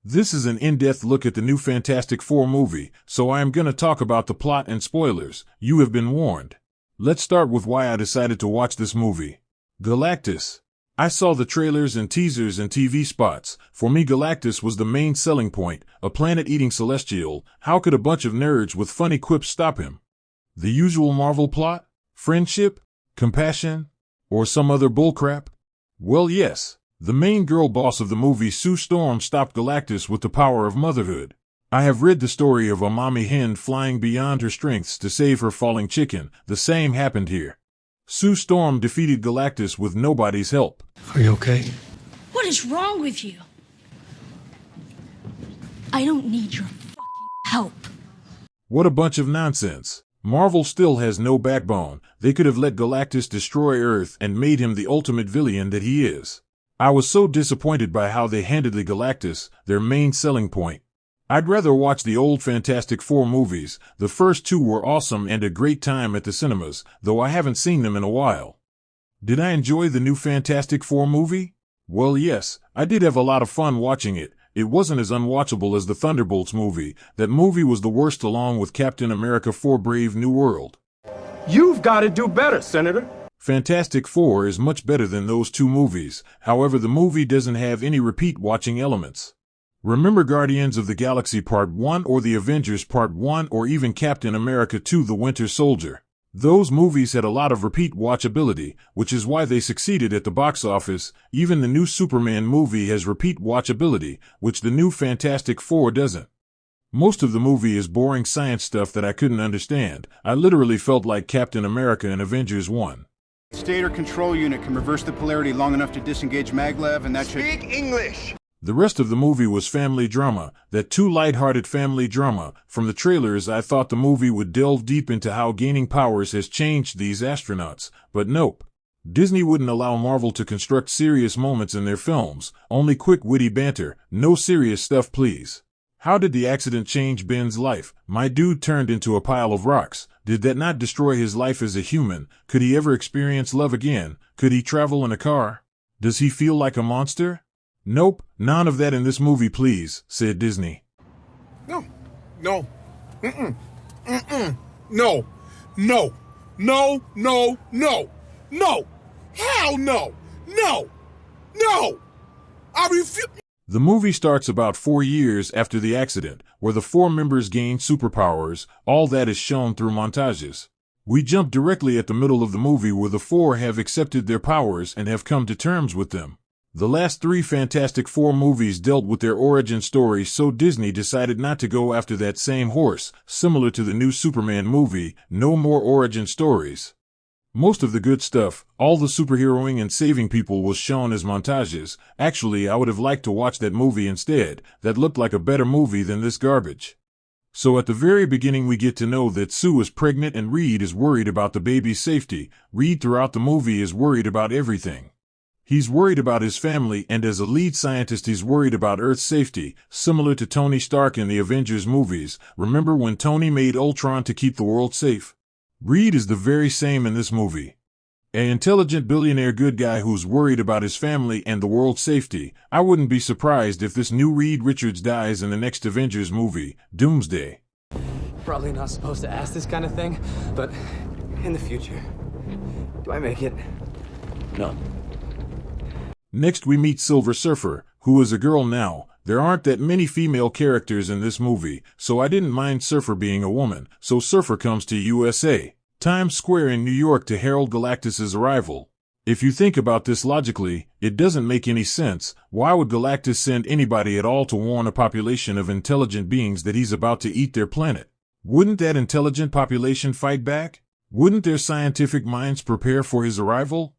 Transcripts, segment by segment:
This is an in-depth look at the new Fantastic Four movie, so I am going to talk about the plot and spoilers. You have been warned. Let's start with why I decided to watch this movie. Galactus. I saw the trailers and teasers and TV spots. For me, Galactus was the main selling point, a planet-eating celestial. How could a bunch of nerds with funny quips stop him? The usual Marvel plot? Friendship? Compassion? Or some other bullcrap? Well, yes. The main girl boss of the movie, Sue Storm, stopped Galactus with the power of motherhood. I have read the story of a mommy hen flying beyond her strengths to save her falling chicken. The same happened here. Sue Storm defeated Galactus with nobody's help. Are you okay? What is wrong with you? I don't need your fucking help. What a bunch of nonsense. Marvel still has no backbone. They could have let Galactus destroy Earth and made him the ultimate villain that he is. I was so disappointed by how they handled the Galactus, their main selling point. I'd rather watch the old Fantastic Four movies. The first two were awesome and a great time at the cinemas, though I haven't seen them in a while. Did I enjoy the new Fantastic Four movie? Well, yes, I did have a lot of fun watching it. It wasn't as unwatchable as the Thunderbolts movie. That movie was the worst, along with Captain America 4: Brave New World. You've got to do better, Senator. Fantastic Four is much better than those two movies. However, the movie doesn't have any repeat watching elements. Remember Guardians of the Galaxy Part 1 or The Avengers Part 1 or even Captain America 2: The Winter Soldier? Those movies had a lot of repeat watchability, which is why they succeeded at the box office. Even the new Superman movie has repeat watchability, which the new Fantastic Four doesn't. Most of the movie is boring science stuff that I couldn't understand. I literally felt like Captain America in Avengers 1. Stator control unit can reverse the polarity long enough to disengage maglev, and that should... Speak English! The rest of the movie was family drama, that too light-hearted family drama. From the trailers, I thought the movie would delve deep into how gaining powers has changed these astronauts, but nope. Disney wouldn't allow Marvel to construct serious moments in their films, only quick witty banter. No serious stuff, please. How did the accident change Ben's life? My dude turned into a pile of rocks. Did that not destroy his life as a human? Could he ever experience love again? Could he travel in a car? Does he feel like a monster? Nope, none of that in this movie, please, said Disney. No. No. Mm-mm. Mm-mm. No. No. No. No. No. No. Hell no. No. No. I refuse. The movie starts about 4 years after the accident, where the four members gain superpowers. All that is shown through montages. We jump directly at the middle of the movie where the four have accepted their powers and have come to terms with them. The last 3 Fantastic Four movies dealt with their origin stories, so Disney decided not to go after that same horse. Similar to the new Superman movie, no more origin stories. Most of the good stuff, all the superheroing and saving people, was shown as montages. Actually, I would have liked to watch that movie instead. That looked like a better movie than this garbage. So at the very beginning we get to know that Sue is pregnant and Reed is worried about the baby's safety. Reed throughout the movie is worried about everything. He's worried about his family, and as a lead scientist he's worried about Earth's safety, similar to Tony Stark in the Avengers movies. Remember when Tony made Ultron to keep the world safe? Reed is the very same in this movie. An intelligent billionaire good guy who's worried about his family and the world's safety. I wouldn't be surprised if this new Reed Richards dies in the next Avengers movie, Doomsday. Probably not supposed to ask this kind of thing, but in the future, do I make it? No. Next we meet Silver Surfer, who is a girl now. There aren't that many female characters in this movie, so I didn't mind Surfer being a woman. So Surfer comes to USA, Times Square in New York, to herald Galactus's arrival. If you think about this logically, it doesn't make any sense. Why would Galactus send anybody at all to warn a population of intelligent beings that he's about to eat their planet? Wouldn't that intelligent population fight back? Wouldn't their scientific minds prepare for his arrival?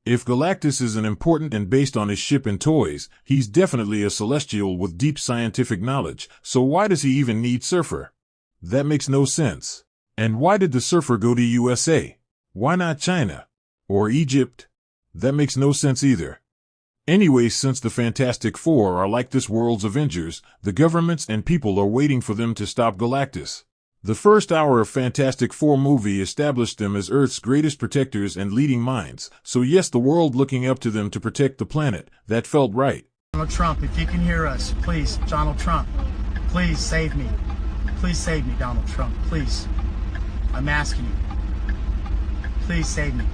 If Galactus is an important and based on his ship and toys, he's definitely a celestial with deep scientific knowledge, so why does he even need Surfer? That makes no sense. And why did the Surfer go to USA? Why not China? Or Egypt? That makes no sense either. Anyway, since the Fantastic Four are like this world's Avengers, the governments and people are waiting for them to stop Galactus. The first hour of Fantastic Four movie established them as Earth's greatest protectors and leading minds, so yes, the world looking up to them to protect the planet. That felt right. Donald Trump, if you can hear us, please, Donald Trump, please save me. Please save me, Donald Trump, please. I'm asking you. Please save me.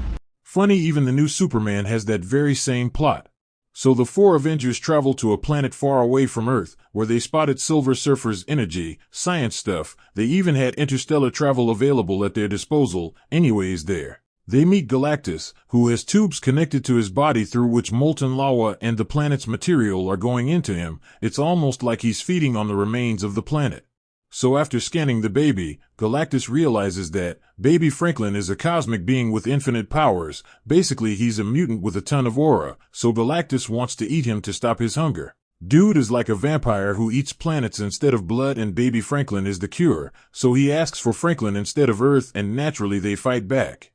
Funny, even the new Superman has that very same plot. So the four Avengers travel to a planet far away from Earth, where they spotted Silver Surfer's energy, science stuff. They even had interstellar travel available at their disposal. Anyways, there they meet Galactus, who has tubes connected to his body through which molten lava and the planet's material are going into him. It's almost like he's feeding on the remains of the planet. So after scanning the baby, Galactus realizes that baby Franklin is a cosmic being with infinite powers. Basically, he's a mutant with a ton of aura, so Galactus wants to eat him to stop his hunger. Dude is like a vampire who eats planets instead of blood, and baby Franklin is the cure, so he asks for Franklin instead of Earth, and naturally they fight back.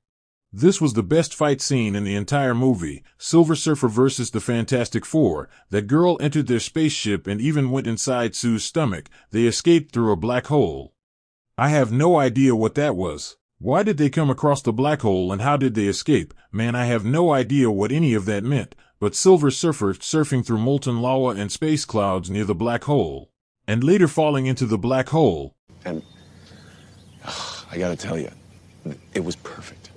This was the best fight scene in the entire movie. Silver Surfer versus the Fantastic Four. That girl entered their spaceship and even went inside Sue's stomach. They escaped through a black hole. I have no idea what that was. Why did they come across the black hole and how did they escape? Man, I have no idea what any of that meant. But Silver Surfer surfing through molten lava and space clouds near the black hole. And later falling into the black hole. And I gotta tell you, it was perfect.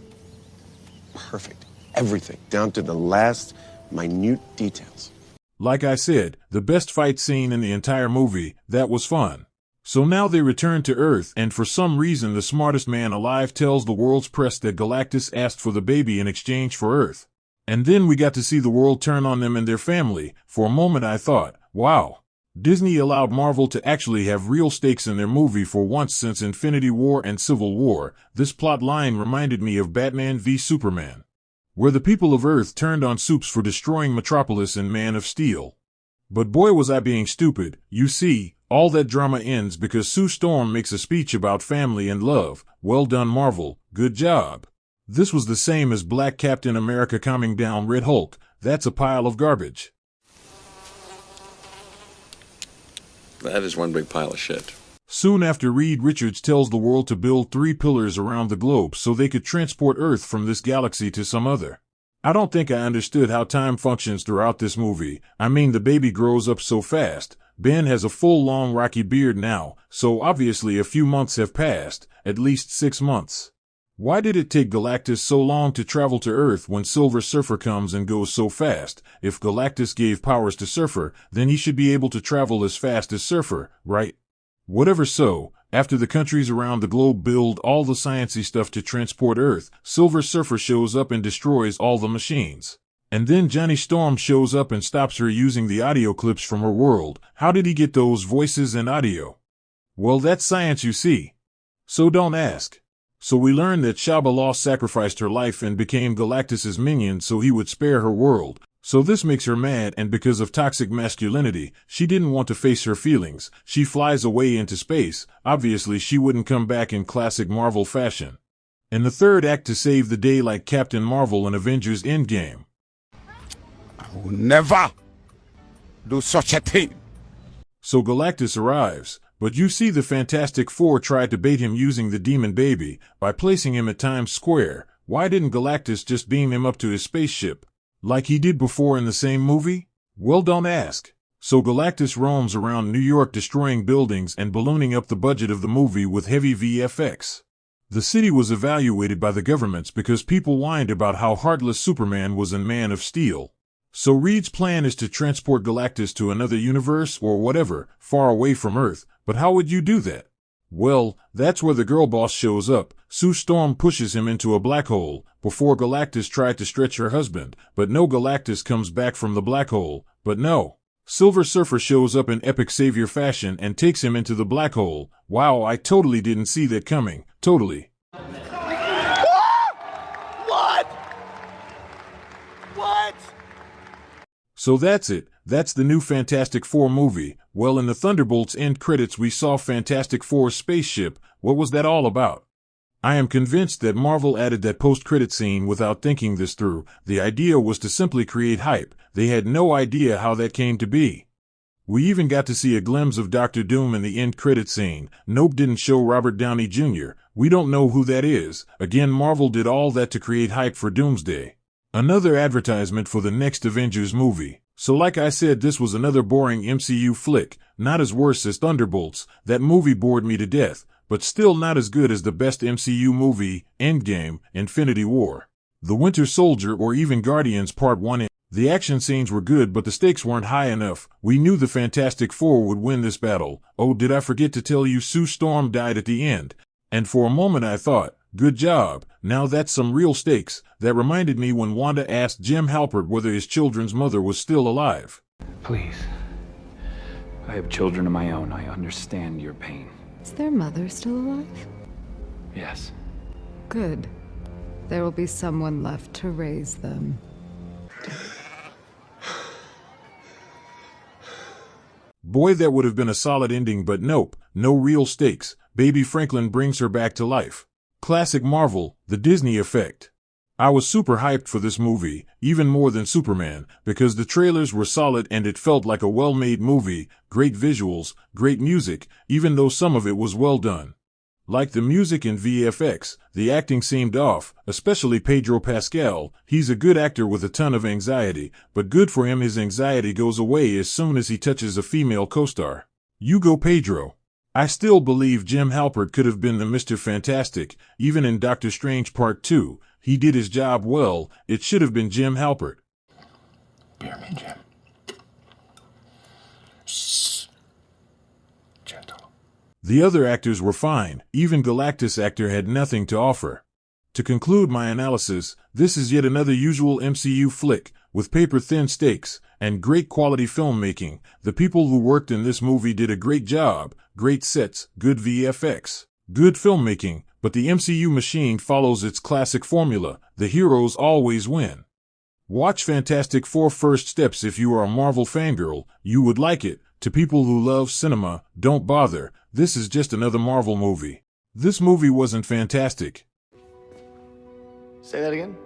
Perfect. Everything, down to the last minute details. Like I said, the best fight scene in the entire movie. That was fun. So now they return to Earth, and for some reason the smartest man alive tells the world's press that Galactus asked for the baby in exchange for Earth. And then we got to see the world turn on them and their family. For a moment I thought, wow. Disney allowed Marvel to actually have real stakes in their movie for once since Infinity War and Civil War. This plot line reminded me of Batman v Superman, where the people of Earth turned on Supes for destroying Metropolis in Man of Steel. But boy was I being stupid. You see, all that drama ends because Sue Storm makes a speech about family and love. Well done, Marvel. Good job. This was the same as Black Captain America calming down Red Hulk. That's a pile of garbage. That is one big pile of shit. Soon after, Reed Richards tells the world to build 3 pillars around the globe so they could transport Earth from this galaxy to some other. I don't think I understood how time functions throughout this movie. I mean, the baby grows up so fast. Ben has a full long rocky beard now, so obviously a few months have passed, at least 6 months. Why did it take Galactus so long to travel to Earth when Silver Surfer comes and goes so fast? If Galactus gave powers to Surfer, then he should be able to travel as fast as Surfer, right? Whatever. So, after the countries around the globe build all the sciencey stuff to transport Earth, Silver Surfer shows up and destroys all the machines. And then Johnny Storm shows up and stops her using the audio clips from her world. How did he get those voices and audio? Well, that's science, you see. So don't ask. So we learn that Shaba sacrificed her life and became Galactus's minion so he would spare her world. So this makes her mad, and because of toxic masculinity, she didn't want to face her feelings. She flies away into space. Obviously, she wouldn't come back in classic Marvel fashion. In the third act, to save the day like Captain Marvel in Avengers Endgame. I will never do such a thing. So Galactus arrives. But you see, the Fantastic Four tried to bait him using the demon baby by placing him at Times Square. Why didn't Galactus just beam him up to his spaceship, like he did before in the same movie? Well, don't ask. So Galactus roams around New York destroying buildings and ballooning up the budget of the movie with heavy VFX. The city was evaluated by the governments because people whined about how heartless Superman was in Man of Steel. So Reed's plan is to transport Galactus to another universe or whatever, far away from Earth. But how would you do that? Well, that's where the girl boss shows up. Sue Storm pushes him into a black hole. Before, Galactus tried to stretch her husband, but no, Galactus comes back from the black hole. But no. Silver Surfer shows up in epic savior fashion and takes him into the black hole. Wow, I totally didn't see that coming. Totally. What? What? So that's it. That's the new Fantastic Four movie. Well, in the Thunderbolts end credits we saw Fantastic Four's spaceship. What was that all about? I am convinced that Marvel added that post-credit scene without thinking this through. The idea was to simply create hype. They had no idea how that came to be. We even got to see a glimpse of Doctor Doom in the end credit scene. Nope, didn't show Robert Downey Jr. We don't know who that is. Again, Marvel did all that to create hype for Doomsday. Another advertisement for the next Avengers movie. So like I said, this was another boring MCU flick, not as worse as Thunderbolts. That movie bored me to death, but still not as good as the best MCU movie, Endgame, Infinity War, The Winter Soldier, or even Guardians Part 1. The action scenes were good, but the stakes weren't high enough. We knew the Fantastic Four would win this battle. Oh, did I forget to tell you Sue Storm died at the end? And for a moment I thought, good job, now that's some real stakes. That reminded me when Wanda asked Jim Halpert whether his children's mother was still alive. Please. I have children of my own. I understand your pain. Is their mother still alive? Yes. Good. There will be someone left to raise them. Boy, that would have been a solid ending, but nope, no real stakes. Baby Franklin brings her back to life. Classic Marvel, the Disney effect. I was super hyped for this movie, even more than Superman, because the trailers were solid and it felt like a well-made movie, great visuals, great music, even though some of it was well done. Like the music and VFX, the acting seemed off, especially Pedro Pascal. He's a good actor with a ton of anxiety, but good for him, his anxiety goes away as soon as he touches a female co-star. You go Pedro. I still believe Jim Halpert could have been the Mr. Fantastic, even in Doctor Strange Part 2. He did his job well. It should have been Jim Halpert. Beer me, Jim. Shh. Gentle. The other actors were fine. Even Galactus actor had nothing to offer. To conclude my analysis, this is yet another usual MCU flick, with paper-thin stakes, and great quality filmmaking. The people who worked in this movie did a great job, great sets, good VFX, good filmmaking, but the MCU machine follows its classic formula: the heroes always win. Watch Fantastic Four First Steps if you are a Marvel fangirl, you would like it. To people who love cinema, don't bother, this is just another Marvel movie. This movie wasn't fantastic. Say that again?